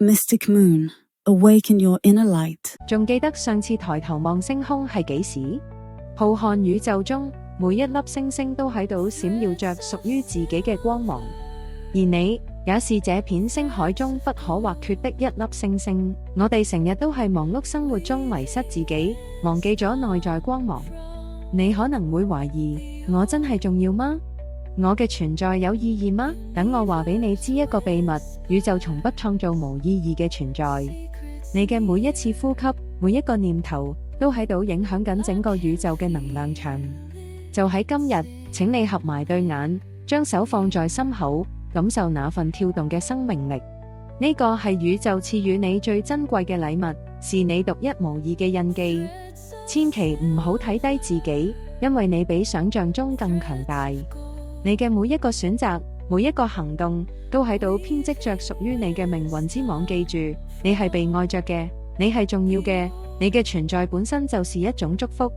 Mystic Moon, awaken your inner light. 仲記得上次抬頭望星空係幾時？浩瀚宇宙中，每一粒星星都喺度閃耀着屬於自己嘅光芒，而你也是這片星海中不可或缺的一粒星星。我哋成日都係忙碌生活中迷失自己，忘記咗內在光芒。你可能會懷疑，我真係重要嗎？我嘅存在有意義嗎？等我話俾你知一個秘密，宇宙從不創造無意義嘅存在。你嘅每一次呼吸，每一個念頭，都喺度影響緊整個宇宙嘅能量場。就喺今日，請你合埋對眼，將手放在心口，感受那份跳動嘅生命力。呢個係宇宙賜予你最珍貴嘅禮物，是你獨一無二嘅印記。千祈唔好睇低自己，因為你比想象中更強大。你嘅每一個選擇，每一個行動，都喺度編織着屬於你嘅命運之網。記住，你係被愛着嘅，你係重要嘅，你嘅存在本身就是一種祝福。